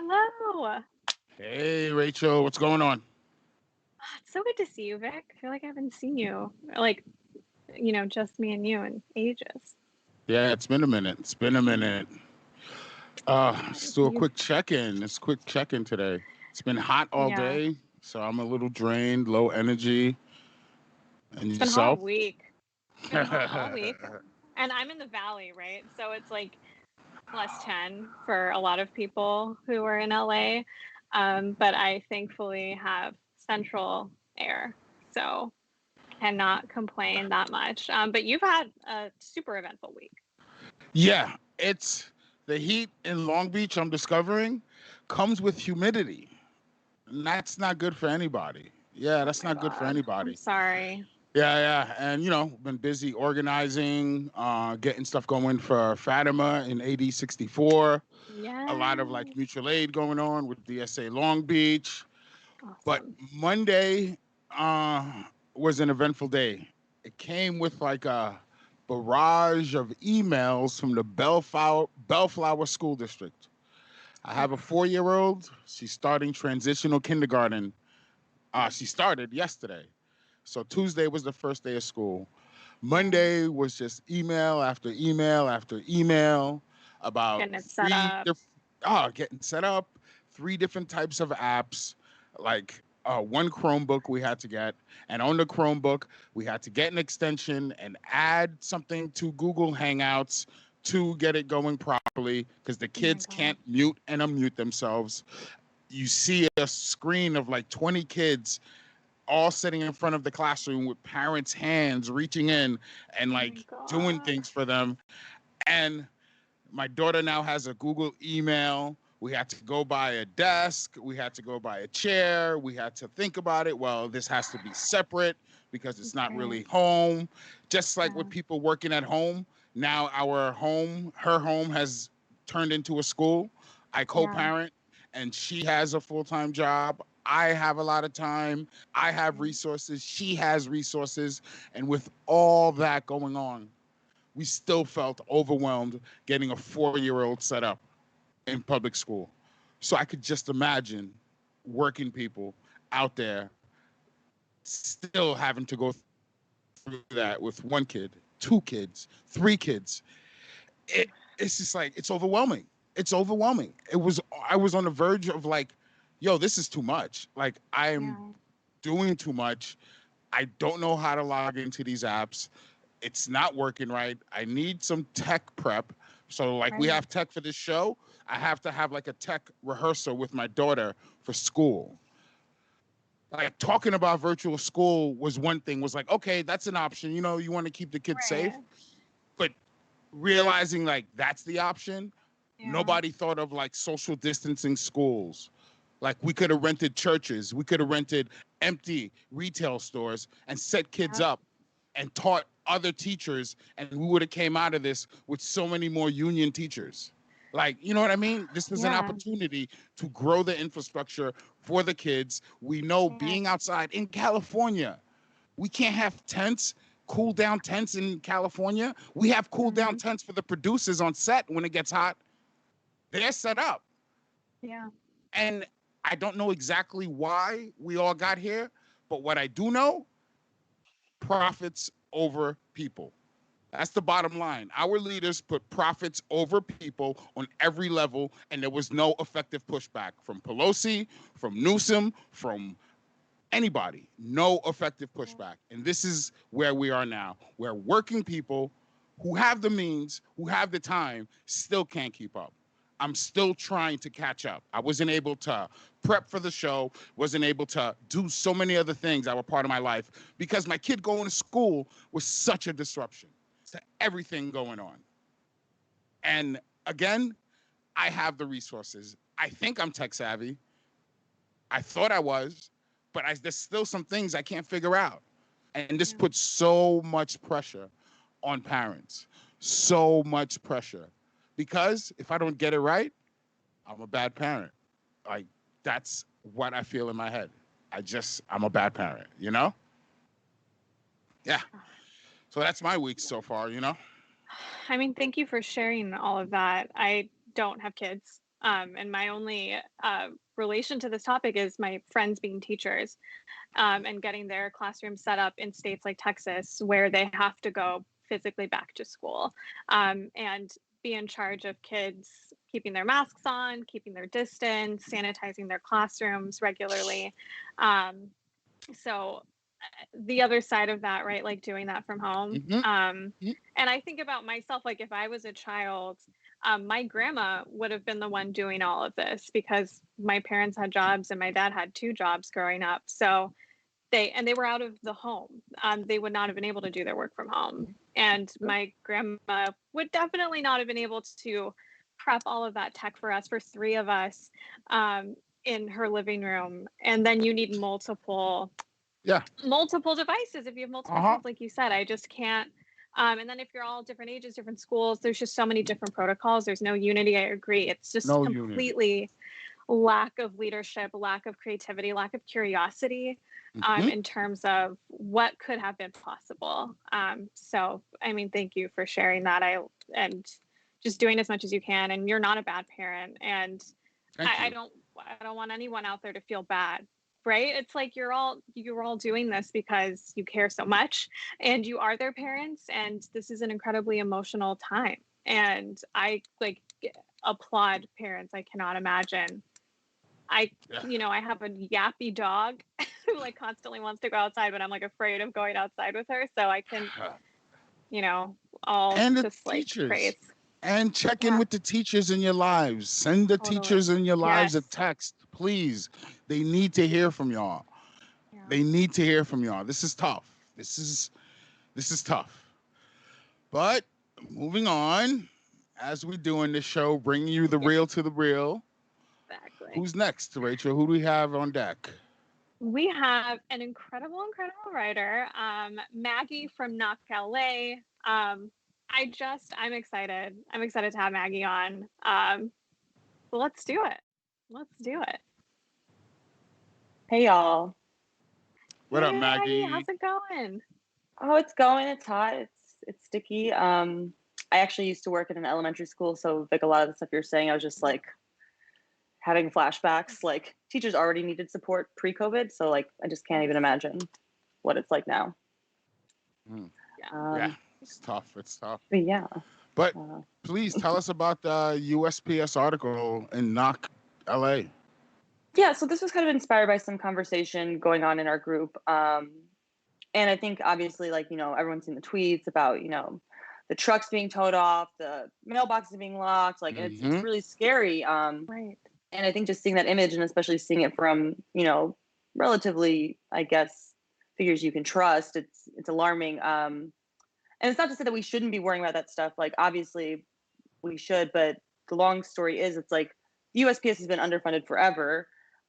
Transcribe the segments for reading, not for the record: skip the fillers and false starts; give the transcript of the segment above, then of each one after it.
Hello. Hey, Rachel, what's going on? It's so good to see you, Vic. I feel like I haven't seen you, just me and you in ages. Yeah, it's been a minute. It's been a minute. Let's do a You, quick check-in. Let's quick check-in today. It's been hot all yeah, day, so I'm a little drained, low energy. And it's been hot all yourself? week. It's been hot all week. And I'm in the valley, right? So it's like +10 for a lot of people who are in LA. But I thankfully have central air. So cannot complain that much. But you've had a super eventful week. Yeah, it's the heat in Long Beach, I'm discovering, comes with humidity. And that's not good for anybody. Yeah, Oh that's my not good for God. I'm anybody. sorry. Yeah. And, been busy organizing, getting stuff going for Fatima in AD 64. A lot of like Yes. mutual aid going on with DSA Long Beach. But Awesome. Monday was an eventful day. It came with like a barrage of emails from the Bellflower School District. I have a 4-year-old. She's starting transitional kindergarten. She started yesterday. So Tuesday was the first day of school. Yeah. Monday was just email after email after email about Getting it set up. getting set up, 3 different types of apps, like one Chromebook we had to get, and on the Chromebook we had to get an extension and add something to Google Hangouts to get it going properly because the Oh my kids God. can't mute and unmute themselves. You see a screen of like 20 kids all sitting in front of the classroom with parents' hands reaching in and Oh my like doing God. things for them. And my daughter now has a Google email. We had to go buy a desk. We had to go buy a chair. We had to think about it. Well, this has to be separate because it's not Right. really home. Just like with Yeah. people working at home, now her home has turned into a school. I co Yeah. parent and she has a full time job. I have a lot of time. I have Right. resources. She has resources. And with all that going on, we still felt overwhelmed getting a 4-year-old set up in public school. So I could just imagine working people out there still having to go through that with one kid, 2 kids, 3 kids. It's just like it's overwhelming. It's overwhelming. I was on the verge of like, yo, this is too much. Like I'm Yeah. doing too much. I don't know how to log into these apps. It's not working right. I need some tech prep. So like we Right. have tech for this show. I have to have like a tech rehearsal with my daughter for school. Like talking about virtual school was one thing, was like, okay, that's an option. You want to keep the kids safe. Right. But realizing like that's the option, Yeah. nobody thought of like social distancing schools. Like we could have rented churches, we could have rented empty retail stores and set kids Yep. up and taught other teachers, and we would have came out of this with so many more union teachers. Like, you know what I mean? This was an Yeah. opportunity to grow the infrastructure for the kids. We know Yeah. being outside in California, we can't have tents, cool down tents in California. We have cool down Hmm. tents for the producers on set when it gets hot. They're set up. Yeah. And I don't know exactly why we all got here, but what I do know, profits over people. That's the bottom line. Our leaders put profits over people on every level, and there was no effective pushback from Pelosi, from Newsom, from anybody. No effective pushback. And this is where we are now, where working people who have the means, who have the time, still can't keep up. I'm still trying to catch up. I wasn't able to prep for the show, wasn't able to do so many other things that were part of my life because my kid going to school was such a disruption to everything going on. And again, I have the resources. I think I'm tech savvy. I thought I was, but there's still some things I can't figure out. And this Yeah. puts so much pressure on parents, so much pressure. Because if I don't get it right, I'm a bad parent. Like, that's what I feel in my head. I'm a bad parent, you know? Yeah. So that's my week so far. I mean, thank you for sharing all of that. I don't have kids. And my only relation to this topic is my friends being teachers, and getting their classrooms set up in states like Texas, where they have to go physically back to school, and be in charge of kids keeping their masks on, keeping their distance, sanitizing their classrooms regularly. So the other side of that, right? Like doing that from home. And I think about myself, like if I was a child, my grandma would have been the one doing all of this because my parents had jobs and my dad had 2 jobs growing up. So they were out of the home. They would not have been able to do their work from home. And my grandma would definitely not have been able to prep all of that tech for us, for 3 of us, in her living room. And then you need multiple devices if you have multiple kids, like you said. I just can't. And then if you're all different ages, different schools, there's just so many different protocols. There's no unity. I agree. It's just completely lack of leadership, lack of creativity, lack of curiosity, in terms of what could have been possible. So, I mean, thank you for sharing that. And just doing as much as you can. And you're not a bad parent. And I don't want anyone out there to feel bad. Right? It's like you're all doing this because you care so much and you are their parents, and this is an incredibly emotional time. And I applaud parents. I cannot imagine. I have a yappy dog who like constantly wants to go outside, but I'm like afraid of going outside with her. So I can, all and the just like teachers. praise. And check in with the teachers in your lives. Send the teachers in your lives a text, please. They need to hear from y'all. Yeah. They need to hear from y'all. This is tough. This is tough. But moving on, as we do in this show, bringing you the real to the real. Exactly. Who's next, Rachel? Who do we have on deck? We have an incredible writer, Maggie from Knock, LA. I'm excited. I'm excited to have Maggie on. So let's do it. Hey, y'all. What up, Maggie? How's it going? Oh, it's going. It's hot. It's sticky. I actually used to work in an elementary school, so like a lot of the stuff you're saying, I was just like having flashbacks. Like teachers already needed support pre-COVID, so like I just can't even imagine what it's like now. Yeah, it's tough. But yeah. But please tell us about the USPS article in Knock, LA. Yeah, so this was kind of inspired by some conversation going on in our group. And I think obviously, like, everyone's seen the tweets about, the trucks being towed off, the mailboxes being locked, like, and it's really scary. Right. And I think just seeing that image, and especially seeing it from, relatively, I guess, figures you can trust, it's alarming. And it's not to say that we shouldn't be worrying about that stuff. Like, obviously we should, but the long story is, it's like the USPS has been underfunded forever.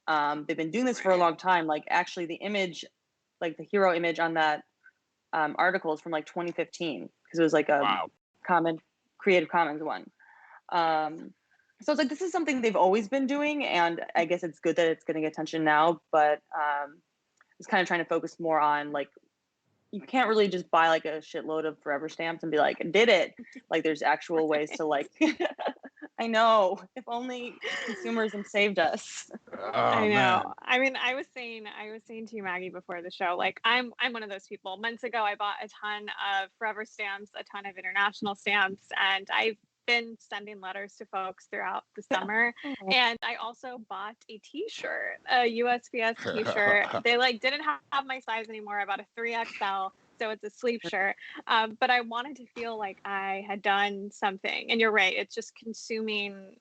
They've been doing this for a long time. Like, actually the image, like the hero image on that article is from like 2015, because it was like a Creative Commons one. So it's like, this is something they've always been doing, and I guess it's good that it's getting attention now, but it's kind of trying to focus more on, like, you can't really just buy like a shitload of forever stamps and be like, did it. Like, there's actual ways to, like, I know, if only consumerism saved us. I know. Man. I mean, I was saying to you, Maggie, before the show, like, I'm one of those people. Months ago, I bought a ton of forever stamps, a ton of international stamps, and I've been sending letters to folks throughout the summer. And I also bought a t-shirt, a USPS t-shirt. They didn't have my size anymore. I bought a 3XL, so it's a sleeve shirt. But I wanted to feel like I had done something. And you're right, it's just consuming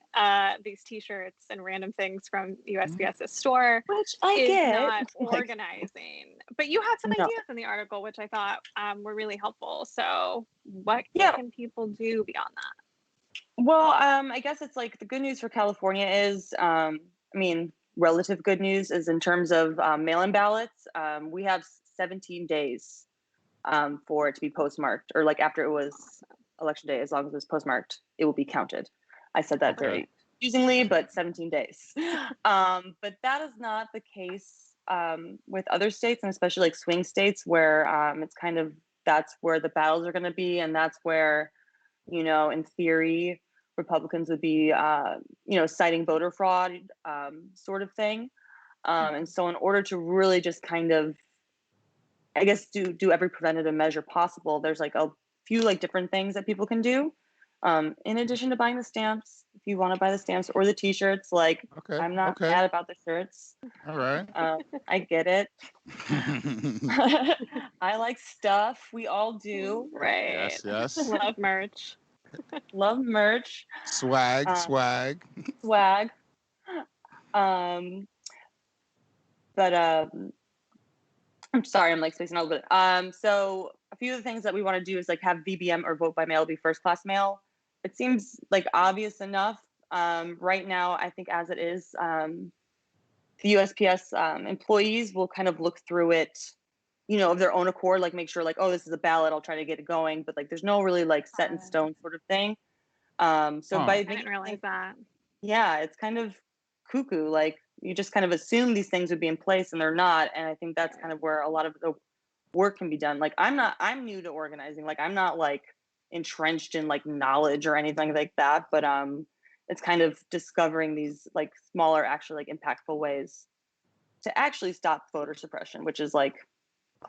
these t-shirts and random things from USPS's store, which I get. Not organizing. But you had some ideas in the article, which I thought were really helpful. So what can people do beyond that? Well, I guess it's like the good news for California is, relative good news is in terms of mail-in ballots. We have 17 days for it to be postmarked, or like after it was election day, as long as it was postmarked, it will be counted. I said that very confusingly, but 17 days. But that is not the case with other states, and especially like swing states, where it's kind of, that's where the battles are going to be, and that's where, in theory, Republicans would be, citing voter fraud, sort of thing. And so in order to really just kind of, I guess, do every preventative measure possible, there's like a few like different things that people can do. In addition to buying the stamps, if you want to buy the stamps or the t-shirts, like I'm not mad about the shirts. All right. I get it. I like stuff. We all do. Right. Yes. Love merch. Love merch. Swag. Swag. But I'm sorry, I'm like spacing out a little bit. So a few of the things that we want to do is like have VBM or vote by mail be first class mail. It seems like obvious enough. Right now, I think as it is, the USPS employees will kind of look through it, of their own accord, like make sure like, oh, this is a ballot, I'll try to get it going. But like there's no really like set in stone sort of thing. I didn't realize that. Yeah, it's kind of cuckoo. Like you just kind of assume these things would be in place and they're not. And I think that's kind of where a lot of the work can be done. Like I'm new to organizing. Like I'm not like entrenched in like knowledge or anything like that. But it's kind of discovering these like smaller, actually like impactful ways to actually stop voter suppression, which is like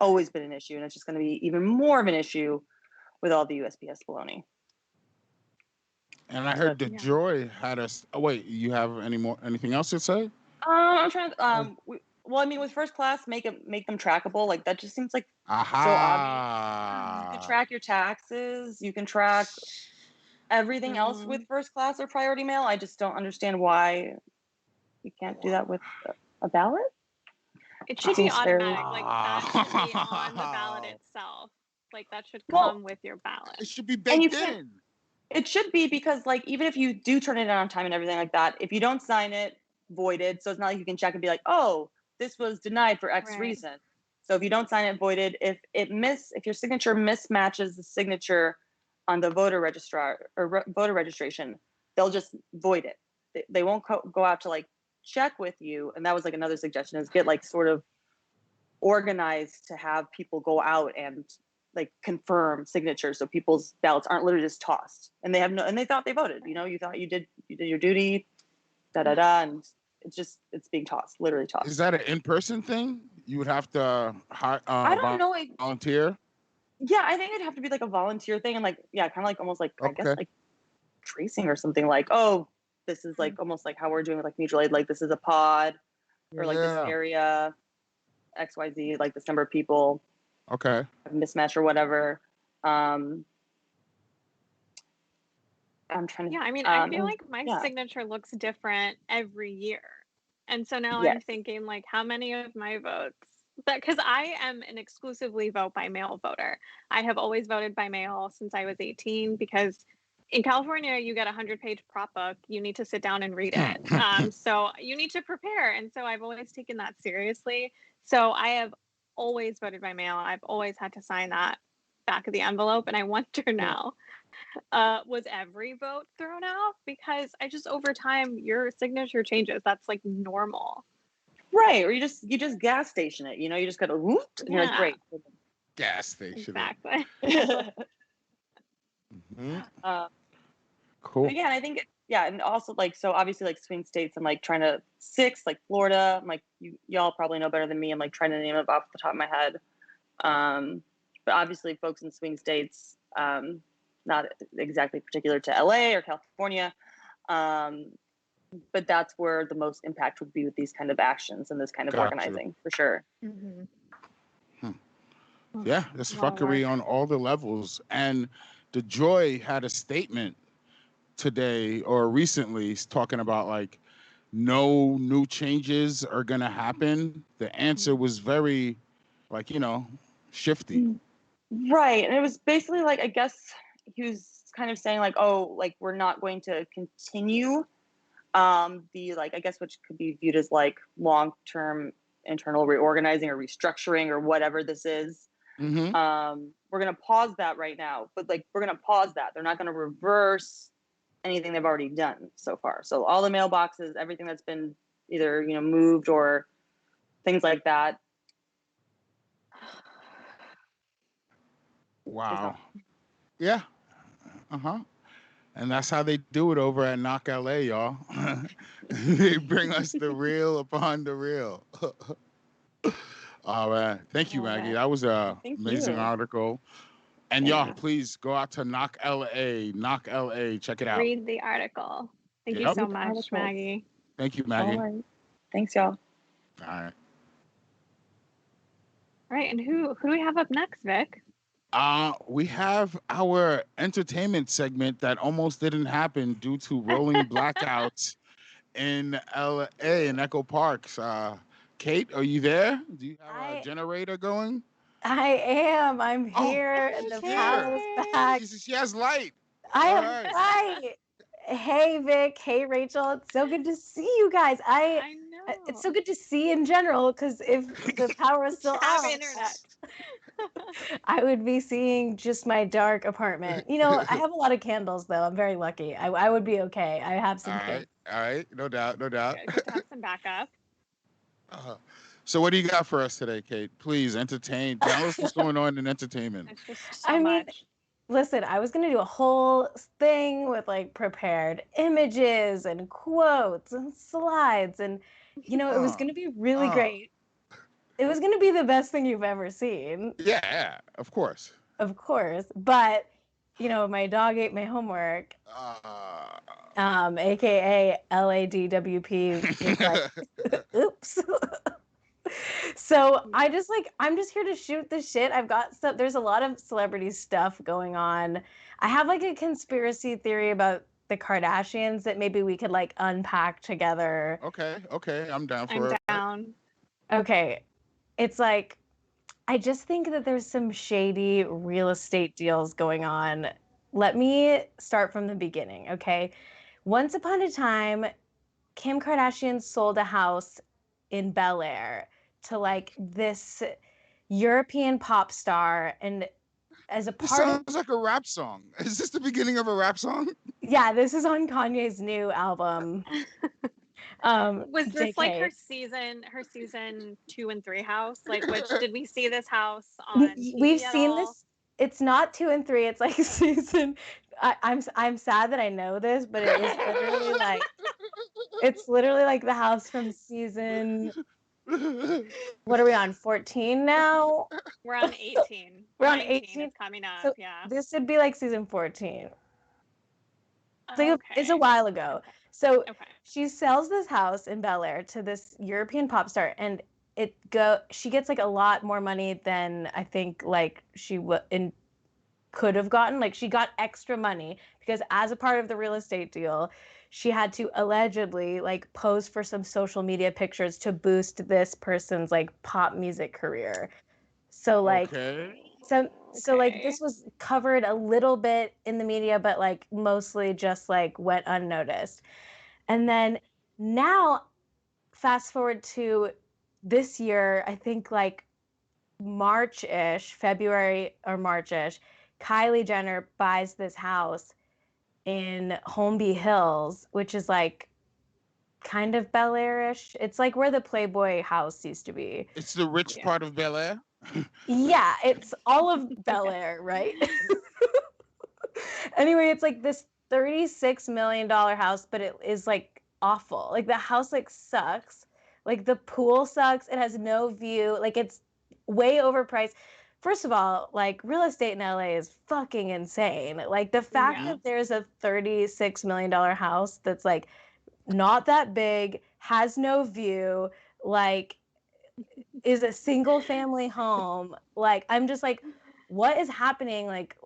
always been an issue. And it's just going to be even more of an issue with all the USPS baloney. And I heard Joy had us. Oh wait, you have anything else to say? I'm trying to. With first class, make them trackable. Like that just seems like so obvious. You can track your taxes. You can track everything else with first class or priority mail. I just don't understand why you can't do that with a ballot. It should be automatic. Like that should be on the ballot itself. Like that should come with your ballot. It should be baked in. It should be, because like even if you do turn it in on time and everything like that, if you don't sign it, voided. So it's not like you can check and be like, oh, this was denied for X reason. So if you don't sign it, voided. If your signature mismatches the signature on the voter voter registration, they'll just void it. They won't go out to like check with you. And that was like another suggestion, is get like sort of organized to have people go out and like confirm signatures, so people's ballots aren't literally just tossed and they thought they voted. You thought you did your duty, and it's being tossed, literally tossed. Is that an in-person thing? You would have to I don't know, volunteer. Yeah, I think it'd have to be like a volunteer thing, and like kind of like almost like I guess like tracing or something, like, oh, this is like almost like how we're doing with like mutual aid, like this is a pod or like this area XYZ, like this number of people. Okay. Mismatch or whatever. I'm trying to. Yeah, I mean, I feel like my signature looks different every year, and so now I'm thinking like, how many of my votes? Because I am an exclusively vote by mail voter. I have always voted by mail since I was 18, because in California you get a 100-page prop book. You need to sit down and read it. So you need to prepare, and so I've always taken that seriously. So I have always voted by mail. I've always had to sign that back of the envelope, and I wonder now, was every vote thrown out? Because I just, over time, your signature changes. That's like normal, right? Or you just gas station it. You just gotta whoop, and you're like, great. Gas station. Exactly. Cool. But yeah, and I think and also like, so obviously like swing states, I'm like trying to 6, like Florida. I'm like, y'all probably know better than me. I'm like trying to name it off the top of my head. But obviously folks in swing states, not exactly particular to LA or California, but that's where the most impact would be with these kind of actions and this kind of organizing, for sure. Yeah, there's fuckery on all the levels. And the Joy had a statement today or recently talking about like no new changes are gonna happen. The answer was very like, shifty. Right. And it was basically like, I guess he was kind of saying like, oh, like we're not going to continue the like, I guess, which could be viewed as like long-term internal reorganizing or restructuring or whatever this is. We're gonna pause that right now, but like we're gonna pause that. They're not gonna reverse anything they've already done so far. So all the mailboxes, everything that's been either moved or things like that. Wow. Yeah. And that's how they do it over at Knock LA, y'all. They bring us the real upon the real. All right. Thank you, Love Maggie. it. That was a Thank amazing you. article. And Yeah. y'all, please go out to Knock LA. Knock LA. Check it out. Read the article. Thank you Yep. so Read the much, articles. Maggie. Thank you, All Maggie. right. Thanks, y'all. All right. All right, and who do we have up next, Vic? We have our entertainment segment that almost didn't happen due to rolling blackouts in LA in Echo Parks. Cait, are you there? Do you have a generator going? I am. I'm Oh, here. she's The here. power is back. She has light. I All am right. right. Hey Vic. Hey Rachel. It's so good to see you guys. I know. It's so good to see in general because if the power was still Have off, internet. I would be seeing just my dark apartment. You know, I have a lot of candles though. I'm very lucky. I would be okay. I have some All things. right. No doubt. No doubt. Good to have some backup. So what do you got for us today, Cait? Please entertain. Tell us what's going on in entertainment. It's just so I mean, much. listen, I was going to do a whole thing with like prepared images and quotes and slides. And, you know, it was going to be really great. It was going to be the best thing you've ever seen. Yeah, of course. Of course. But, you know, my dog ate my homework. AKA LADWP was like, oops. So I'm just here to shoot the shit. I've got stuff. There's a lot of celebrity stuff going on. I have like a conspiracy theory about the Kardashians that maybe we could like unpack together. Okay. I'm down for I'm it. down. Okay. It's like, I just think that there's some shady real estate deals going on. Let me start from the beginning, okay? Once upon a time, Kim Kardashian sold a house in Bel Air to like this European pop star, and as a This part of sounds like a rap song. Is this the beginning of a rap song? yeah, this is on Kanye's new album. Was this like JK. her season 2 and 3 house? Like, which did we see this house on TV We've at seen all? this. It's not 2 and 3. It's like season. I'm sad that I know this, but it is literally like it's literally like the house from season. What are we on? 14 now? We're on 18. We're on 19 18. is coming up. So yeah. this would be like season 14. It's like Okay. it's a while ago. So Okay. she sells this house in Bel Air to this European pop star, and she gets like a lot more money than I think like she could have gotten. Like she got extra money because as a part of the real estate deal, she had to allegedly like pose for some social media pictures to boost this person's like pop music career. So like so like this was covered a little bit in the media, but like mostly just like went unnoticed. And then now fast forward to this year, I think like March-ish, February or March-ish, Kylie Jenner buys this house in Holmby Hills, which is like kind of Bel Air-ish. It's like where the Playboy house used to be. It's the rich part of Bel Air? Yeah, it's all of Bel Air, right? Anyway, it's like this $36 million house, but it is like awful. Like the house like sucks. Like the pool sucks. It has no view. Like it's way overpriced. First of all, like real estate in LA is fucking insane. Like the fact that there's a $36 million house that's like not that big, has no view, like is a single family home. Like I'm just like, what is happening? Like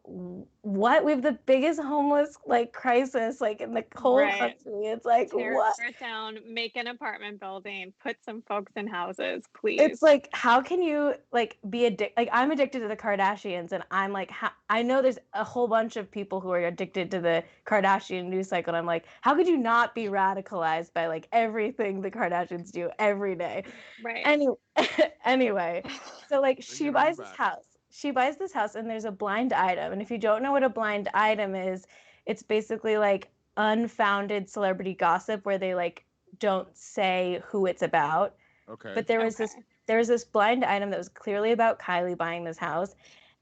what? We have the biggest homeless like crisis like in the whole country. It's like Tear what? it down, make an apartment building, put some folks in houses, please. It's like, how can you like be addicted? Like I'm addicted to the Kardashians, and I'm like, I know there's a whole bunch of people who are addicted to the Kardashian news cycle. And I'm like, how could you not be radicalized by like everything the Kardashians do every day? Right. Anyway, so like she buys this house. She buys this house, and there's a blind item. And if you don't know what a blind item is, it's basically like unfounded celebrity gossip where they like don't say who it's about. Okay. But there was this blind item that was clearly about Kylie buying this house,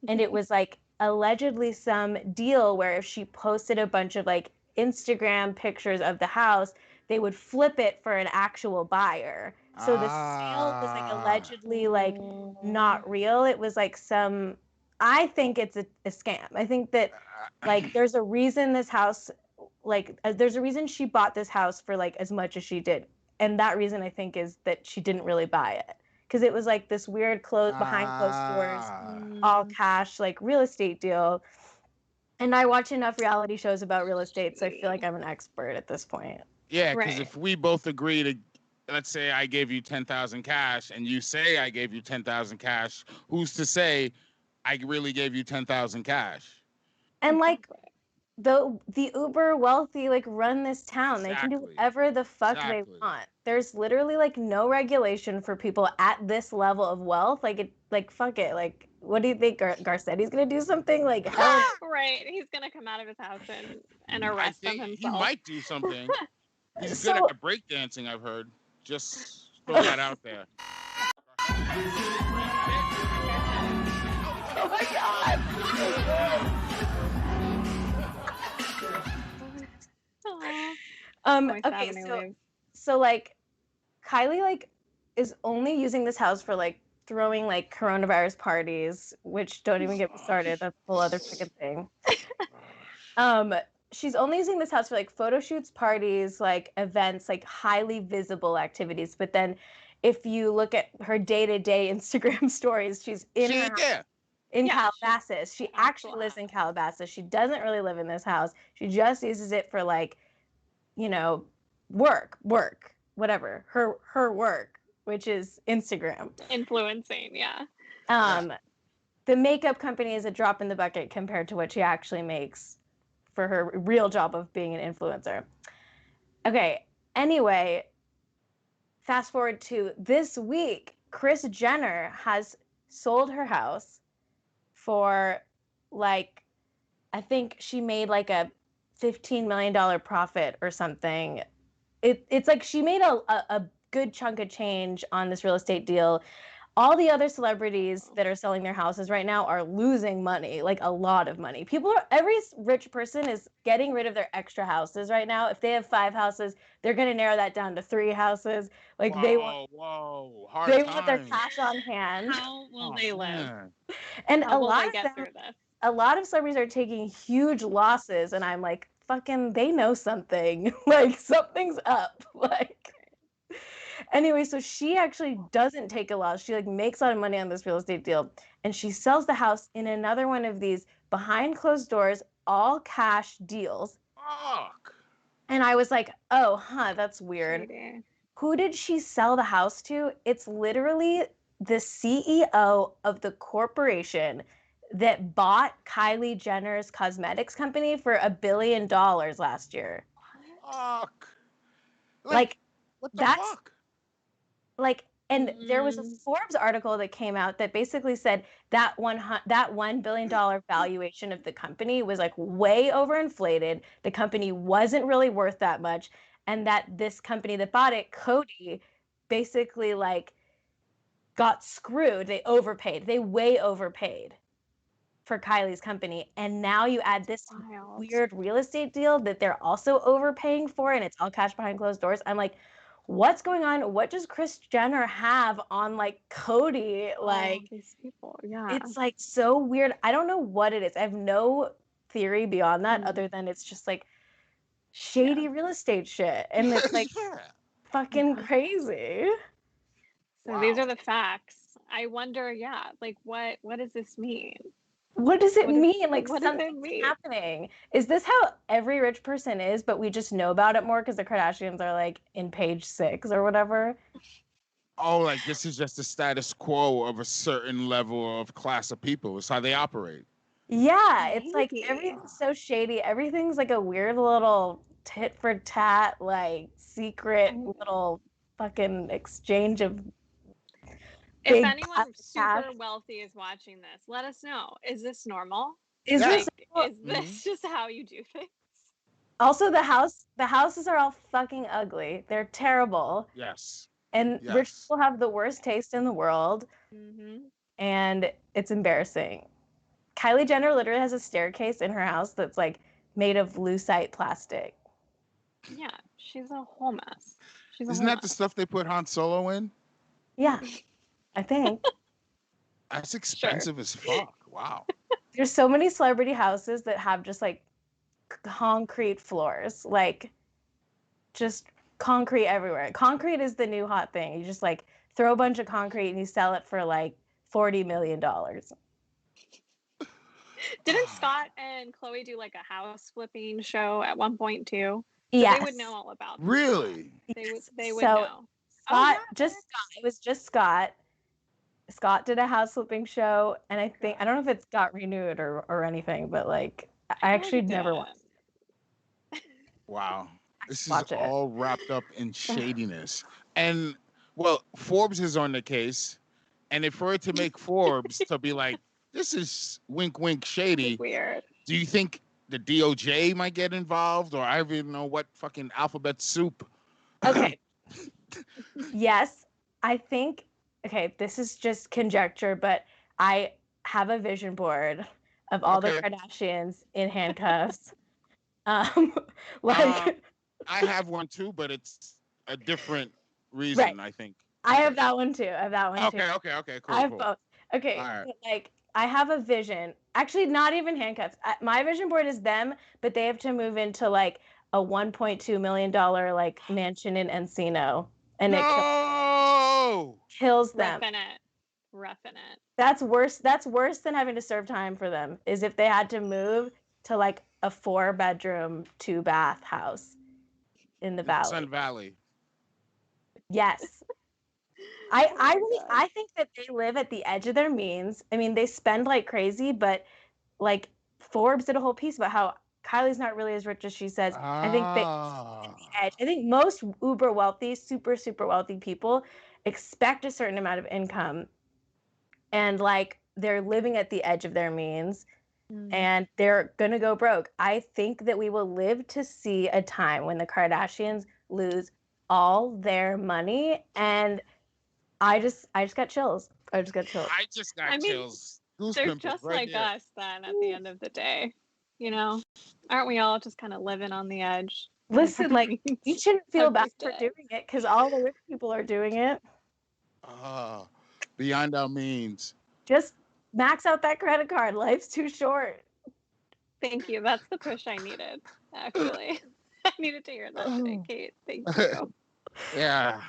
and it was like allegedly some deal where if she posted a bunch of like Instagram pictures of the house, they would flip it for an actual buyer. So the sale was like allegedly like not real. It was like I think it's a scam. I think that like there's a reason this house, like there's a reason she bought this house for like as much as she did. And that reason I think is that she didn't really buy it. Because it was like this weird behind closed doors, all cash, like real estate deal. And I watch enough reality shows about real estate, so I feel like I'm an expert at this point. Yeah, because if we both agree to, let's say I gave you 10,000 cash and you say I gave you 10,000 cash, who's to say I really gave you 10,000 cash? And like the uber wealthy like run this town. They can do whatever the fuck they want. There's literally like no regulation for people at this level of wealth. Like fuck it. Like what do you think Garcetti's gonna do something? Like hell right. He's gonna come out of his house and arrest them himself. He might do something. He's good at breakdancing, I've heard. Just throw that out there. Oh my god. Okay, so like Kylie like is only using this house for like throwing like coronavirus parties, which don't even get me started. That's a whole other freaking thing. She's only using this house for like photo shoots, parties, like events, like highly visible activities. But then if you look at her day-to-day Instagram stories, she's in Calabasas. She actually lives in Calabasas. She doesn't really live in this house. She just uses it for like, you know, work, whatever. Her work, which is Instagram. Influencing, yeah. The makeup company is a drop in the bucket compared to what she actually makes for her real job of being an influencer. Okay, anyway, fast forward to this week, Kris Jenner has sold her house for like, I think she made like a $15 million profit or something. It's like she made a good chunk of change on this real estate deal. All the other celebrities that are selling their houses right now are losing money, like a lot of money. Every rich person is getting rid of their extra houses right now. If they have 5 houses, they're going to narrow that down to 3 houses. Like they want their cash on hand. How will they live? And a lot of celebrities are taking huge losses, and I'm like, fucking, they know something. Like something's up. Like. Anyway, so she actually doesn't take a loss. She like makes a lot of money on this real estate deal, and she sells the house in another one of these behind closed doors, all cash deals. Fuck. And I was like, oh, that's weird. Who did she sell the house to? It's literally the CEO of the corporation that bought Kylie Jenner's cosmetics company for $1 billion last year. Fuck. Like what the fuck? Like, and there was a Forbes article that came out that basically said that $1 billion valuation of the company was like way overinflated. The company wasn't really worth that much, and that this company that bought it, Coty, basically like got screwed. They overpaid. They way overpaid for Kylie's company, and now you add this weird real estate deal that they're also overpaying for, and it's all cash behind closed doors. I'm like, what's going on? What does Kris Jenner have on like Coty? Like these people, yeah. It's like so weird. I don't know what it is. I have no theory beyond that other than it's just like shady real estate shit. And it's like fucking crazy. So these are the facts. I wonder, like what does this mean? What does it mean? Like something's happening. Is this how every rich person is, but we just know about it more because the Kardashians are like in page 6 or whatever? Oh, like this is just the status quo of a certain level of class of people. It's how they operate. Yeah, it's like everything's so shady. Everything's like a weird little tit for tat, like secret little fucking exchange of. If anyone super wealthy is watching this, let us know. Is this normal? Is this just how you do things? Also, the houses are all fucking ugly. They're terrible. Yes. And rich people have the worst taste in the world. Mm-hmm. And it's embarrassing. Kylie Jenner literally has a staircase in her house that's like made of lucite plastic. Yeah, she's a whole mess. Isn't that the stuff they put Han Solo in? Yeah, I think. That's expensive as fuck. Wow. There's so many celebrity houses that have just like concrete floors, like just concrete everywhere. Concrete is the new hot thing. You just like throw a bunch of concrete and you sell it for like $40 million. Didn't Scott and Chloe do like a house flipping show at one point too? So Yes. they would know all about that. Really? They would So, know. Scott, yeah, Scott. It was just Scott. Scott did a house flipping show, and I don't know if it's got renewed or anything, but like I actually never watched it. Wow. This is Watch it. all wrapped up in shadiness. And well, Forbes is on the case. And if for it to make Forbes to be like, this is wink wink shady, Weird. do you think the DOJ might get involved, or I don't even know what fucking alphabet soup? Okay. Yes, I think. Okay, this is just conjecture, but I have a vision board of all the Kardashians in handcuffs. I have one too, but it's a different reason, Right. I think. I have that one too. Okay, cool. I have both. Okay, right. but like I have a vision. Actually, not even handcuffs. My vision board is them, but they have to move into like a $1.2 million like mansion in Encino, and it kills them. Roughing it. That's worse. That's worse than having to serve time for them. Is if they had to move to like a 4-bedroom, 2-bath house in the valley. Sun Valley. Yes. I think that they live at the edge of their means. I mean, they spend like crazy, but like Forbes did a whole piece about how Kylie's not really as rich as she says. I think they at the edge. I think most uber wealthy, super wealthy people expect a certain amount of income, and like they're living at the edge of their means, and they're gonna go broke. I think that we will live to see a time when the Kardashians lose all their money, and I just got chills. I just got chills. They're just like us then at the end of the day. You know, aren't we all just kind of living on the edge? Listen, like you shouldn't feel bad for doing it because all the rich people are doing it. Beyond our means. Just max out that credit card. Life's too short. Thank you. That's the push I needed, actually. I needed to hear that today, Cait. Thank you. Yeah.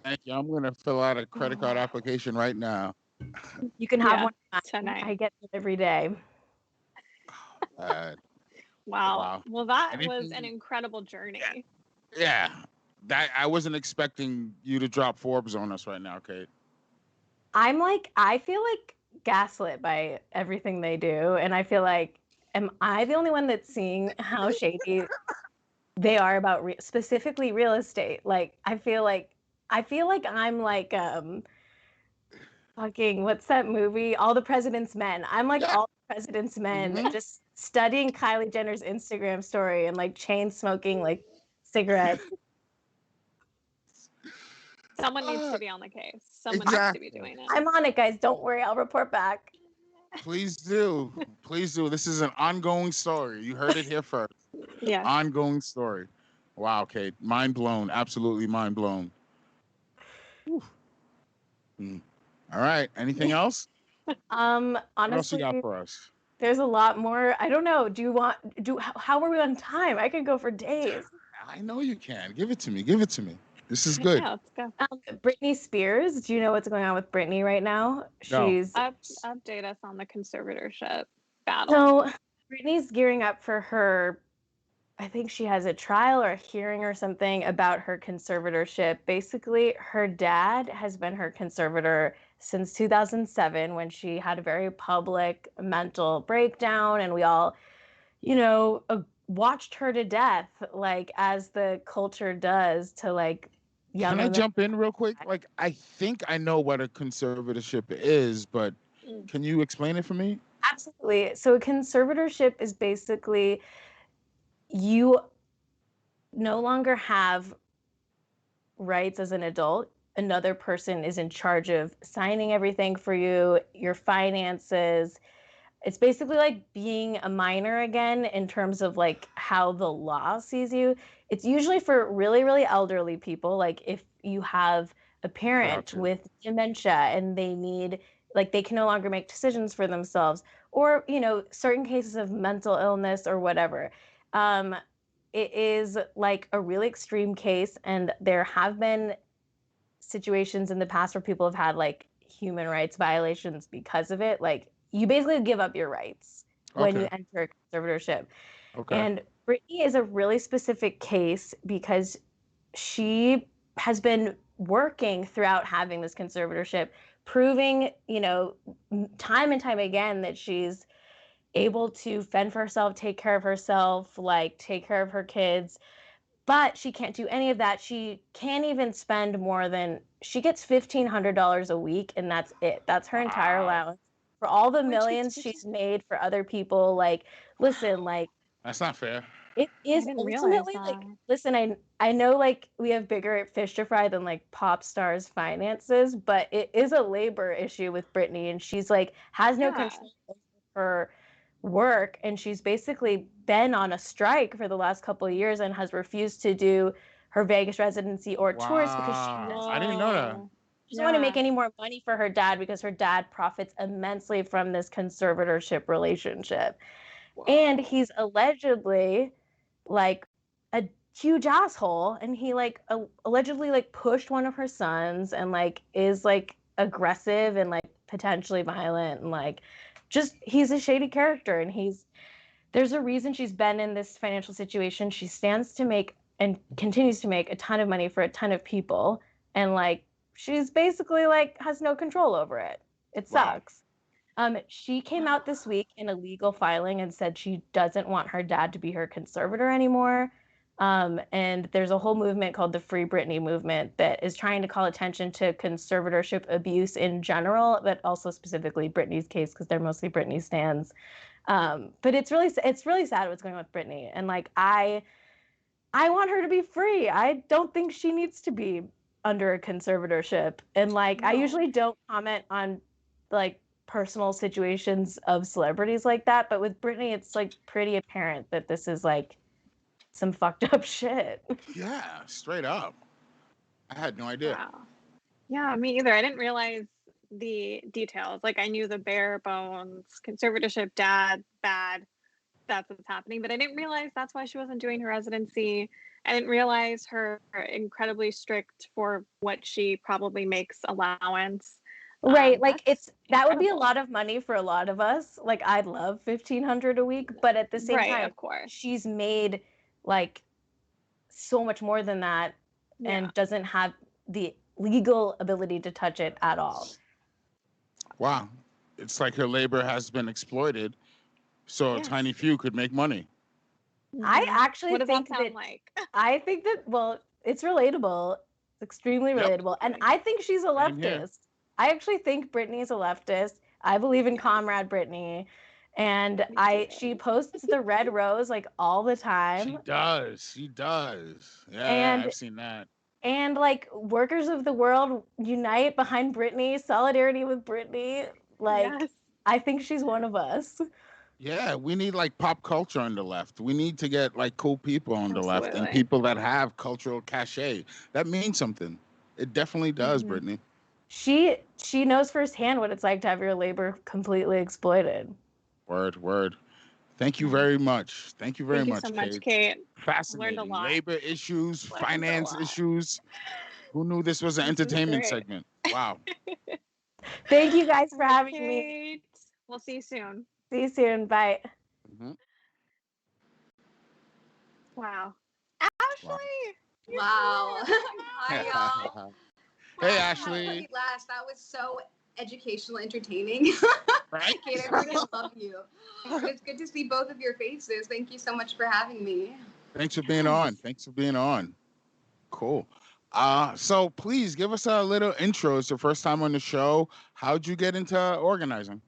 Thank you. I'm going to fill out a credit card application right now. You can have one tonight. I get it every day. Wow. Well, that was an incredible journey. Yeah. That I wasn't expecting you to drop Forbes on us right now, Cait. I feel like gaslit by everything they do, and I feel like, am I the only one that's seeing how shady they are about specifically real estate? Like, I feel like I'm like fucking what's that movie? All the President's Men. I'm like all the President's Men, just studying Kylie Jenner's Instagram story and like chain smoking like cigarettes. Someone needs to be on the case. Someone needs to be doing it. I'm on it, guys. Don't worry. I'll report back. Please do. Please do. This is an ongoing story. You heard it here first. Yeah. Ongoing story. Wow, Cait. Mind blown. Absolutely mind blown. All right. Anything else? Honestly, what else you got for us? There's a lot more. I don't know. How are we on time? I could go for days. I know you can. Give it to me. This is good. Yeah, let's go. Britney Spears. Do you know what's going on with Britney right now? She's update us on the conservatorship battle. So Britney's gearing up for her. I think she has a trial or a hearing or something about her conservatorship. Basically, her dad has been her conservator since 2007 when she had a very public mental breakdown, and we all, watched her to death, like as the culture does to like young. Can I jump in real quick? Like, I think I know what a conservatorship is, but can you explain it for me? Absolutely. So a conservatorship is basically you no longer have rights as an adult. Another person is in charge of signing everything for you, your finances, It's basically like being a minor again in terms of like how the law sees you. It's usually for really, really elderly people. Like if you have a parent Gotcha. with dementia and they need, like they can no longer make decisions for themselves, or, you know, certain cases of mental illness or whatever. It is like a really extreme case, and there have been situations in the past where people have had like human rights violations because of it. Like you basically give up your rights when you Okay. enter a conservatorship. Okay. And Brittany is a really specific case because she has been working throughout having this conservatorship, proving, you know, time and time again that she's able to fend for herself, take care of herself, like take care of her kids. But she can't do any of that. She can't even spend more than, she gets $1,500 a week, and that's it. That's her entire Wow. allowance for all the Which is millions she's made for other people. Like, listen, like That's not fair. it I is didn't realize ultimately like, that. listen, I know like we have bigger fish to fry than like pop stars' finances, but it is a labor issue with Britney, and she's like has no Yeah. control over her work, and she's basically been on a strike for the last couple of years and has refused to do her Vegas residency or tours because she Wow. I didn't know that. Whoa. doesn't want to make Yeah. any more money for her dad because her dad profits immensely from this conservatorship relationship. And Wow. he's allegedly like a huge asshole, and he like allegedly like pushed one of her sons and like is like aggressive and like potentially violent, and like just he's a shady character, and there's a reason she's been in this financial situation. She stands to make and continues to make a ton of money for a ton of people, and like she's basically like has no control over it. It Wow. sucks. She came out this week in a legal filing and said she doesn't want her dad to be her conservator anymore. And there's a whole movement called the Free Britney movement that is trying to call attention to conservatorship abuse in general, but also specifically Britney's case because they're mostly Britney stans. But it's really sad what's going on with Britney, and like I want her to be free. I don't think she needs to be under a conservatorship, and like I No. usually don't comment on like personal situations of celebrities like that, but with Britney it's like pretty apparent that this is like some fucked up shit. Yeah, straight up. I had no idea. Wow. Yeah, me either. I didn't realize the details. Like I knew the bare bones conservatorship, dad, bad. That's what's happening. But I didn't realize that's why she wasn't doing her residency. I didn't realize her incredibly strict for what she probably makes allowance. Right, like That's that would be a incredible. lot of money for a lot of us. Like I'd love 1,500 a week, but at the same Right, time of course. she's made like so much more than that Yeah. and doesn't have the legal ability to touch it at all. Wow. It's like her labor has been exploited, so a Yes. tiny few could make money. I Mhm. actually What does think that sound that like? I think that well, it's relatable, extremely Yep. relatable, and I think she's a Same here. leftist. I actually think Britney's a leftist. I believe in Comrade Britney, and Me too. she posts the red rose like all the She time, does. She does. Yeah, and I've seen that. like workers of the world unite behind Britney, solidarity with Britney. Like Yes. I think she's one of us. Yeah, we need like pop culture on the left. We need to get like cool people on the left and Absolutely. people that have cultural cachet. That means something. It definitely does, Mhm. Brittany. She knows firsthand what it's like to have your labor completely exploited. Word. Thank you Yeah. very much. Thank you very Thank you so much, much, Cait. Kate. Learned a Fascinating. lot. Labor issues, Learned a finance lot. issues. Who knew this was an This is entertainment great. segment? Wow. Thank you guys for All right, having me. Kate. We'll see you soon. See you soon. Bye. Mhm. Wow. Ashley. you Wow. here. Hi, y'all. Hey, Wow, Ashley. that great last. That was so educational, entertaining. Right? Kate, I really love you. But it's good to see both of your faces. Thank you so much for having me. Thanks for being on. Thanks for being on. Cool. So please give us a little intro. It's your first time on the show. How'd you get into organizing?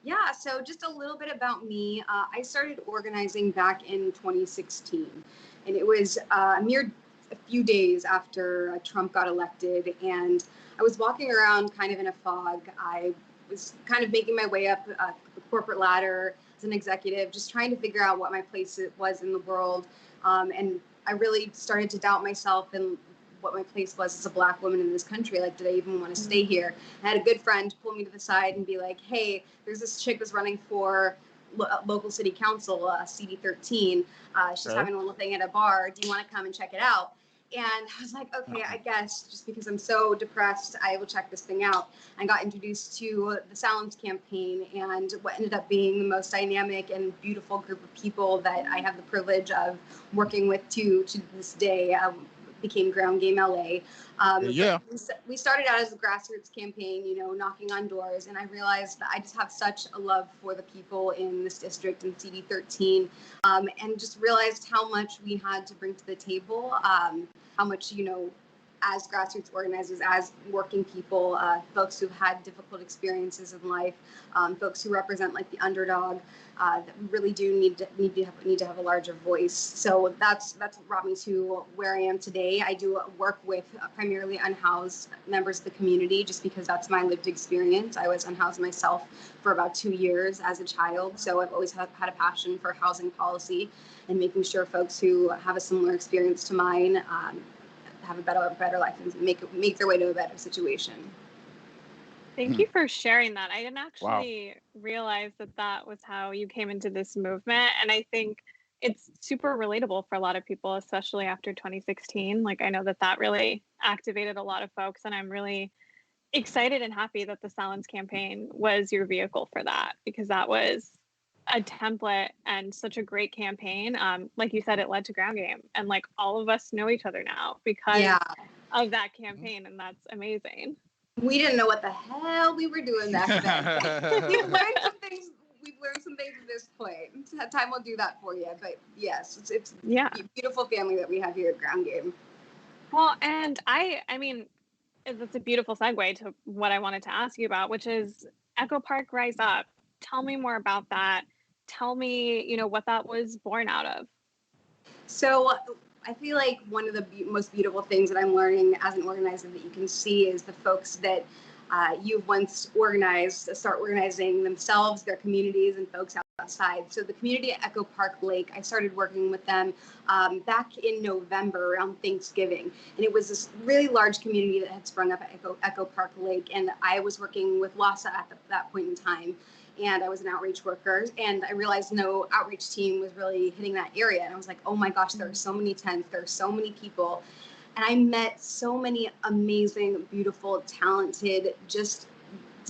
Yeah, so just a little bit about me. I started organizing back in 2016, and it was a mere a few days after Trump got elected, and I was walking around kind of in a fog. I was kind of making my way up corporate ladder as an executive, just trying to figure out what my place was in the world. And I really started to doubt myself and what my place was as a Black woman in this country. Like, did I even want to stay here? I had a good friend pull me to the side and be like, hey, there's this chick that's running for local city council, CD13. She's having a little thing at a bar. Do you want to come and check it out? And I was like, okay, I guess, just because I'm so depressed, I will check this thing out. I got introduced to the Silence campaign and what ended up being the most dynamic and beautiful group of people that I have the privilege of working with to this day. Became Ground Game LA. We started out as a grassroots campaign, you know, knocking on doors, and I realized that I just have such a love for the people in this district and CD13, and just realized how much we had to bring to the table, how much, you know, as grassroots organizers, as working people, folks who've had difficult experiences in life, folks who represent like the underdog, that we really do need to have a larger voice. So that's what brought me to where I am today. I do work with primarily unhoused members of the community, just because that's my lived experience. I was unhoused myself for about 2 years as a child, so I've always had a passion for housing policy and making sure folks who have a similar experience to mine have a better life and make their way to a better situation. Thank you for sharing that. I didn't actually realize that was how you came into this movement. And I think it's super relatable for a lot of people, especially after 2016. Like, I know that really activated a lot of folks, and I'm really excited and happy that the Silence campaign was your vehicle for that, because that was a template and such a great campaign. Like you said, it led to Ground Game, and like all of us know each other now because of that campaign, and that's amazing. We didn't know what the hell we were doing back then. We've learned some things. At this point. Time will do that for you. But yes, it's a beautiful family that we have here at Ground Game. Well, and I mean, that's a beautiful segue to what I wanted to ask you about, which is Echo Park Rise Up. Tell me more about that. Tell me, you know, what that was born out of. So I feel like one of the most beautiful things that I'm learning as an organizer that you can see is the folks that you've once organized start organizing themselves, their communities, and folks outside. So the community at Echo Park Lake, I started working with them back in November around Thanksgiving. And it was this really large community that had sprung up at Echo Park Lake. And I was working with LASA at that point in time. And I was an outreach worker, and I realized no outreach team was really hitting that area. And I was like, oh my gosh, there are so many tents, there are so many people. And I met so many amazing, beautiful, talented, just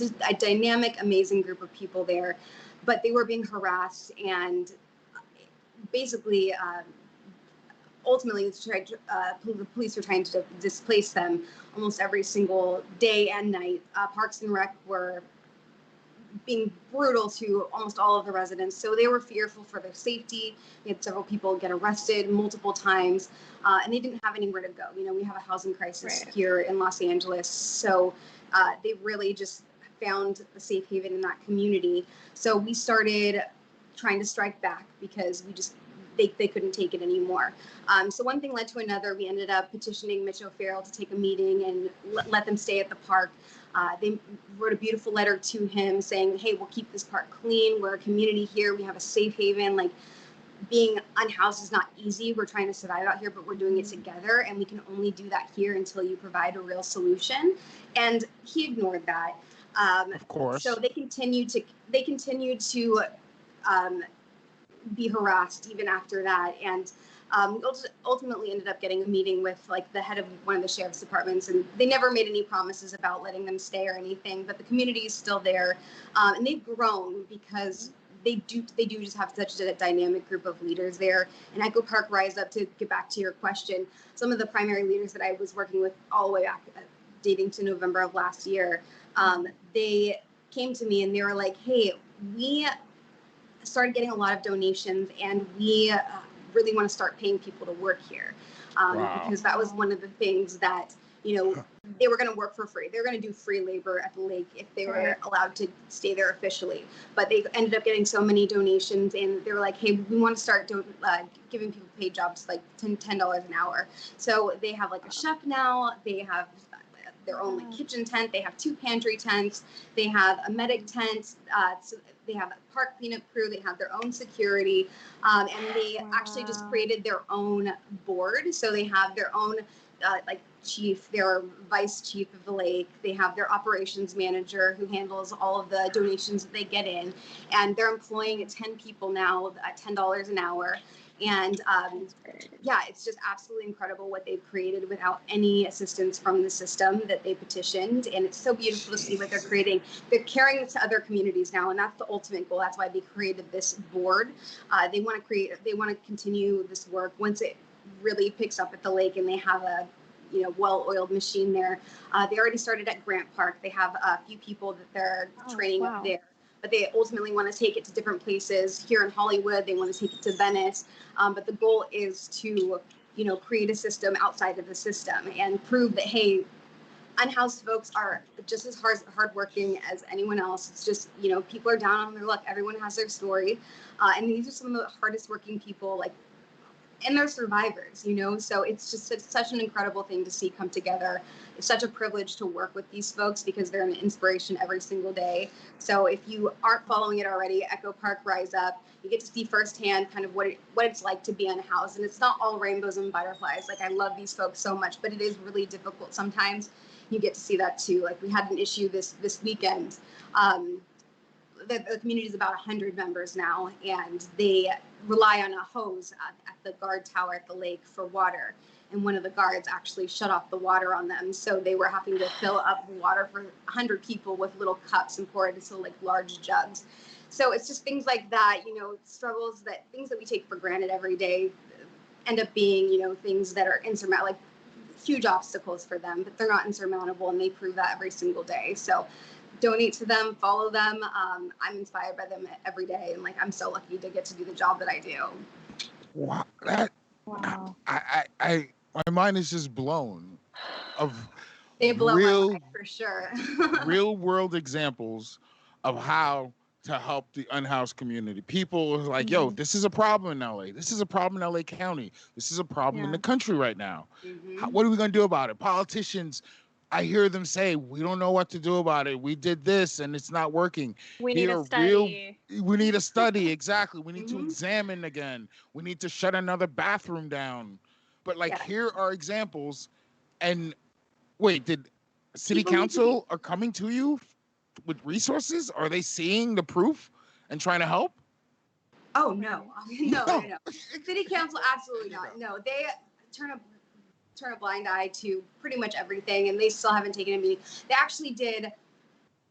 a dynamic, amazing group of people there. But they were being harassed, and basically, ultimately, the police were trying to displace them almost every single day and night. Parks and Rec were being brutal to almost all of the residents. So they were fearful for their safety. We had several people get arrested multiple times, and they didn't have anywhere to go. You know, we have a housing crisis here in Los Angeles. So they really just found a safe haven in that community. So we started trying to strike back because they couldn't take it anymore. So one thing led to another. We ended up petitioning Mitch O'Farrell to take a meeting and let them stay at the park. They wrote a beautiful letter to him saying, hey, we'll keep this park clean. We're a community here. We have a safe haven. Like, being unhoused is not easy. We're trying to survive out here, but we're doing it together. And we can only do that here until you provide a real solution. And he ignored that. Of course. So they continued to be harassed even after that. And we ultimately ended up getting a meeting with like the head of one of the sheriff's departments, and they never made any promises about letting them stay or anything, but the community is still there. And they've grown because they do just have such a dynamic group of leaders there. And Echo Park Rise Up, to get back to your question, some of the primary leaders that I was working with all the way back, dating to November of last year, they came to me and they were like, hey, we started getting a lot of donations, and we really want to start paying people to work here, because that was one of the things that, you know, they were going to work for free. They were going to do free labor at the lake if they were allowed to stay there officially. But they ended up getting so many donations, and they were like, hey, we want to start giving people paid jobs, like $10 an hour. So they have like a chef now. They have their own like kitchen tent. They have 2 pantry tents. They have a medic tent. So they have a park cleanup crew. They have their own security, and they actually just created their own board. So they have their own like chief, their vice chief of the lake. They have their operations manager who handles all of the donations that they get in, and they're employing 10 people now at $10 an hour. And yeah, it's just absolutely incredible what they've created without any assistance from the system that they petitioned. And it's so beautiful to see what they're creating. They're carrying it to other communities now, and that's the ultimate goal. That's why they created this board. They want to continue this work once it really picks up at the lake and they have a well-oiled machine there. They already started at Grant Park. They have a few people that they're training up there. But they ultimately want to take it to different places here in Hollywood. They want to take it to Venice. But the goal is to, create a system outside of the system and prove that, hey, unhoused folks are just as hardworking as anyone else. It's just, people are down on their luck. Everyone has their story. And these are some of the hardest working people, and they're survivors, so it's just such an incredible thing to see come together. It's such a privilege to work with these folks because they're an inspiration every single day. So if you aren't following it already, Echo Park Rise Up, you get to see firsthand kind of what it's like to be unhoused. And it's not all rainbows and butterflies. I love these folks so much, but it is really difficult sometimes. You get to see that too. We had an issue this weekend. The community is about 100 members now, and they rely on a hose at the guard tower at the lake for water. And one of the guards actually shut off the water on them. So they were having to fill up the water for 100 people with little cups and pour it into large jugs. So it's just things like that, struggles, things that we take for granted every day end up being, things that are insurmountable, huge obstacles for them, but they're not insurmountable, and they prove that every single day. So donate to them, follow them. I'm inspired by them every day, and I'm so lucky to get to do the job that I do. Wow, my mind is just blown of they blow my mind for sure. real world examples of how to help the unhoused community. People are like, yo, this is a problem in LA. This is a problem in LA County. This is a problem in the country right now. What are we going to do about it? Politicians, I hear them say, we don't know what to do about it. We did this and it's not working. We need a study. We need a study, exactly. We need to examine again. We need to shut another bathroom down. But here are examples. And wait, did city council are coming to you with resources? Are they seeing the proof and trying to help? Oh, no. No. City council, absolutely not. No, they turn a blind eye to pretty much everything, and they still haven't taken a meeting. They actually did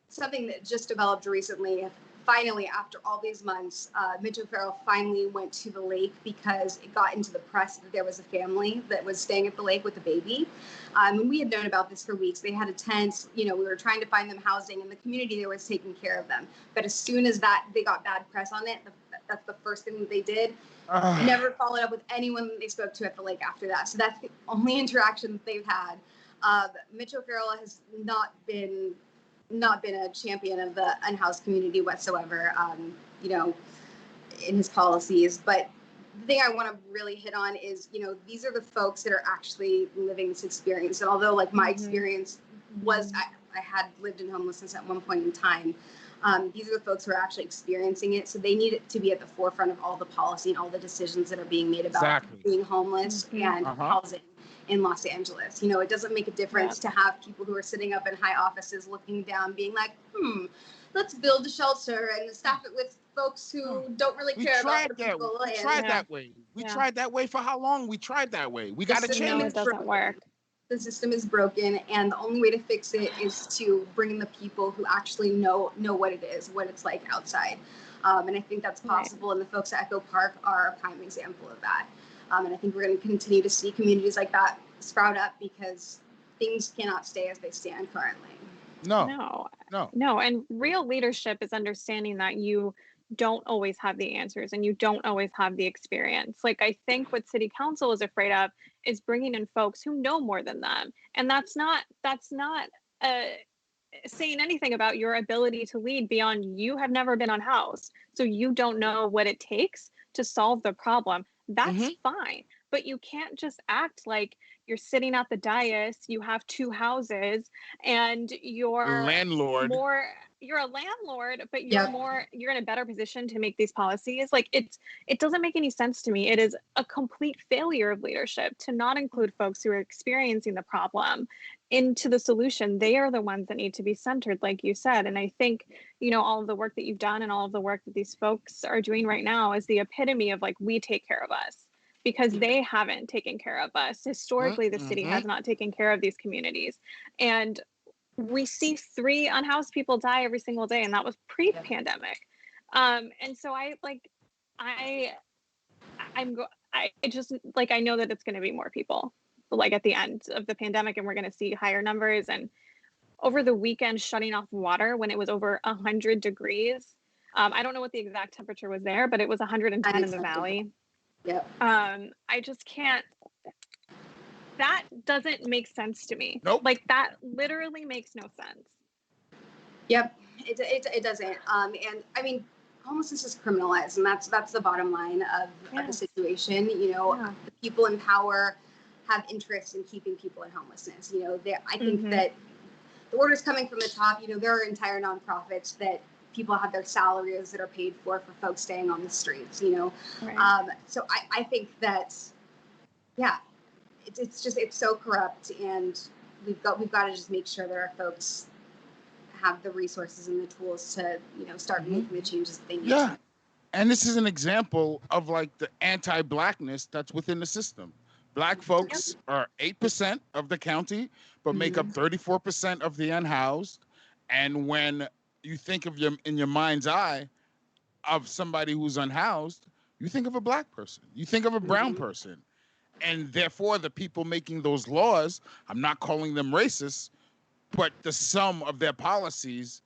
something that just developed recently. Finally, after all these months, Mitch O'Farrell finally went to the lake because it got into the press that there was a family that was staying at the lake with a baby. And we had known about this for weeks. They had a tent, we were trying to find them housing, and the community there was taking care of them. But as soon as they got bad press on it, that's the first thing that they did. Never followed up with anyone that they spoke to at the lake after that. So that's the only interaction that they've had. Mitch O'Farrell has not been a champion of the unhoused community whatsoever, in his policies. But the thing I want to really hit on is, these are the folks that are actually living this experience. And although my experience was, I had lived in homelessness at one point in time, these are the folks who are actually experiencing it. So they need it to be at the forefront of all the policy and all the decisions that are being made about being homeless and housing in Los Angeles. It doesn't make a difference to have people who are sitting up in high offices looking down, being like, let's build a shelter and staff it with folks who don't really care about the people. We tried that way. We tried that way for how long? We tried that way. We got to change. It doesn't work. The system is broken, and the only way to fix it is to bring in the people who actually know what it is, what it's like outside. And I think that's possible, and the folks at Echo Park are a prime example of that. And I think we're going to continue to see communities like that sprout up because things cannot stay as they stand currently. No. And real leadership is understanding that you don't always have the answers and you don't always have the experience. I think what city council is afraid of is bringing in folks who know more than them. And that's not saying anything about your ability to lead beyond you have never been unhoused. So you don't know what it takes to solve the problem. That's fine. But you can't just act like you're sitting at the dais, you have two houses, and you're Landlord. you're a landlord, but Yep. you're in a better position to make these policies. Like it doesn't make any sense to me. It is a complete failure of leadership to not include folks who are experiencing the problem into the solution. They are the ones that need to be centered, like you said. And I think, all of the work that you've done and all of the work that these folks are doing right now is the epitome of like, we take care of us, because they haven't taken care of us. Historically, the city has not taken care of these communities. And we see 3 unhoused people die every single day, and that was pre-pandemic. And so I just like, I know that it's going to be more people like at the end of the pandemic, and we're going to see higher numbers. And over the weekend, shutting off water when it was over 100 degrees. I don't know what the exact temperature was there, but it was 110 in the valley. Yep. I just can't. That doesn't make sense to me. Nope. Like, that literally makes no sense. Yep. It doesn't. And I mean, homelessness is criminalized, and that's the bottom line of the situation. The people in power have interest in keeping people in homelessness. I think that the order's coming from the top. There are entire nonprofits that people have their salaries that are paid for folks staying on the streets. Right. So I think that, it's so corrupt, and we've got to just make sure that our folks have the resources and the tools to start making the changes that they need. Yeah, and this is an example of like the anti-blackness that's within the system. Black folks are 8% of the county, but make up 34% of the unhoused. And when you think of in your mind's eye of somebody who's unhoused, you think of a black person, you think of a brown person. And therefore, the people making those laws, I'm not calling them racist, but the sum of their policies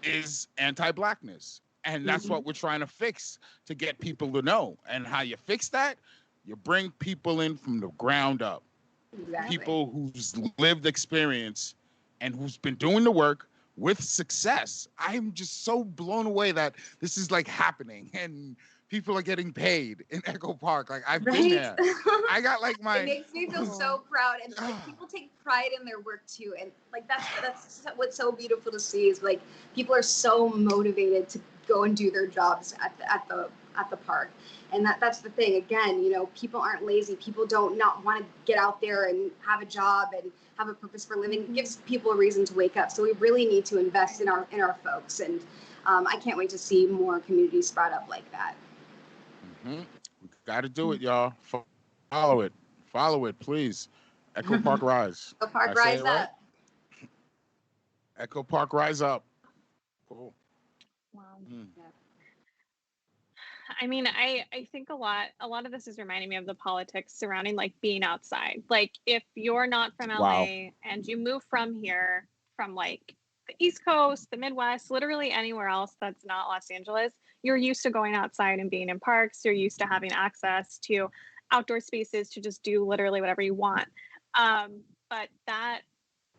is anti-blackness. And that's what we're trying to fix, to get people to know. And how you fix that, you bring people in from the ground up. Exactly. People who's lived experience and who's been doing the work with success. I'm just so blown away that this is like happening, and people are getting paid in Echo Park. Like, I've been there. I got like It makes me feel so proud, and people take pride in their work too. And like that's what's so beautiful to see, is like people are so motivated to go and do their jobs at the park. And that's the thing. Again, people aren't lazy. People don't not want to get out there and have a job and have a purpose for living. It gives people a reason to wake up. So we really need to invest in our folks. And I can't wait to see more communities sprout up like that. We got to do it, y'all. Follow it, please. Echo Park Rise. Echo Park Rise up. Echo Park Rise up. Cool. Wow. I mean, I think a lot of this is reminding me of the politics surrounding like being outside. Like, if you're not from LA and you move from here, from like the East Coast, the Midwest, literally anywhere else that's not Los Angeles, you're used to going outside and being in parks. You're used to having access to outdoor spaces to just do literally whatever you want. But that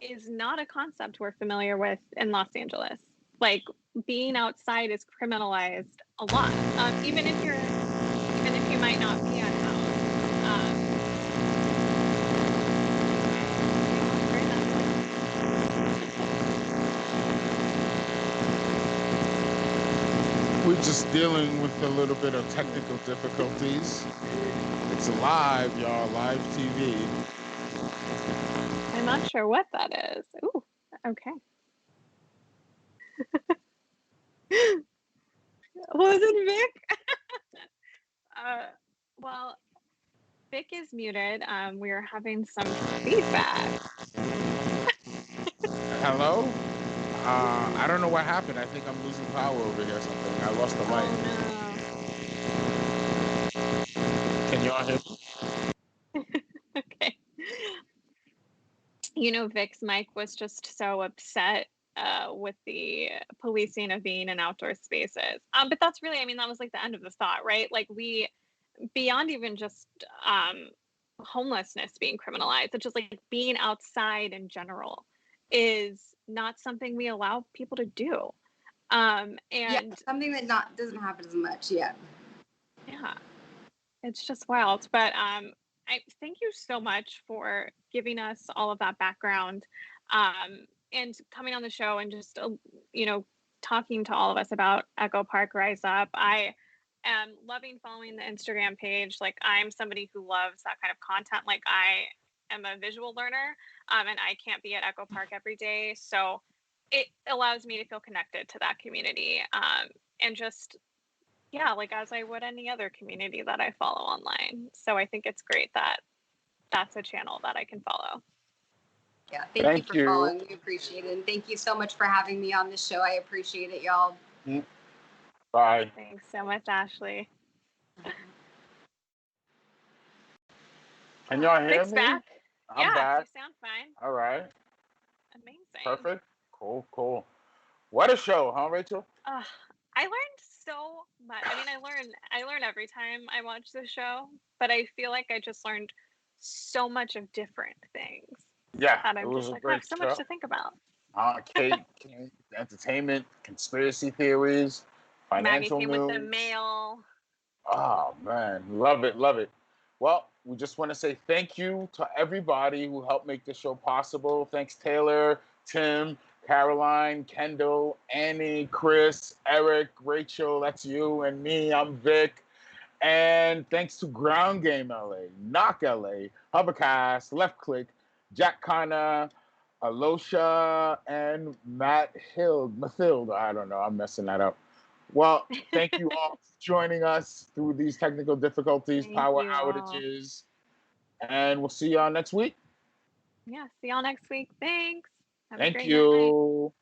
is not a concept we're familiar with in Los Angeles. Like, being outside is criminalized a lot, even if you might not be unhoused. We're just dealing with a little bit of technical difficulties. It's live, y'all, live TV. I'm not sure what that is. Ooh, okay. Was it Vic? Well, Vic is muted. We are having some feedback. Hello? I don't know what happened. I think I'm losing power over here or something. I lost the light. Oh, no. Can y'all hear me? Okay. Vic's mic was just so upset with the policing of being in outdoor spaces. But that's really, that was like the end of the thought, right? Like, we, beyond even just homelessness being criminalized, it's just like being outside in general is not something we allow people to do. And something that doesn't happen as much yet. Yeah, it's just wild. But I thank you so much for giving us all of that background, and coming on the show and just, you know, talking to all of us about Echo Park Rise Up. I am loving following the Instagram page. Like, I'm somebody who loves that kind of content. Like, I am a visual learner, and I can't be at Echo Park every day. So it allows me to feel connected to that community, and just, yeah, like as I would any other community that I follow online. So I think it's great that that's a channel that I can follow. Yeah, thank you Thank for you. following. We appreciate it. And thank you so much for having me on the show. I appreciate it, y'all. Bye. Thanks so much, Ashley. Can y'all hear Vic's me? back. I'm Yeah, back. you sound fine. All right. Amazing. Perfect. Cool. What a show, huh, Rachel? I learned so much. I mean, I learn every time I watch the show, but I feel like I just learned so much of different things. Yeah, And it I'm was just a like, I have great so show. much to think about. Cait, entertainment, conspiracy theories, Maggie financial came news. with the mail. Oh man, love it. Well, we just want to say thank you to everybody who helped make this show possible. Thanks, Taylor, Tim, Caroline, Kendall, Annie, Chris, Eric, Rachel, that's you, and me, I'm Vic. And thanks to Ground Game LA, Knock LA, Hubbercast, Left Click, Jack Kana, Alosha, and Mathild. I don't know, I'm messing that up. Well, thank you all for joining us through these technical difficulties, Thank power you all. outages, and we'll see y'all next week. Yeah, see y'all next week. Thanks. Have a Thank great night. you.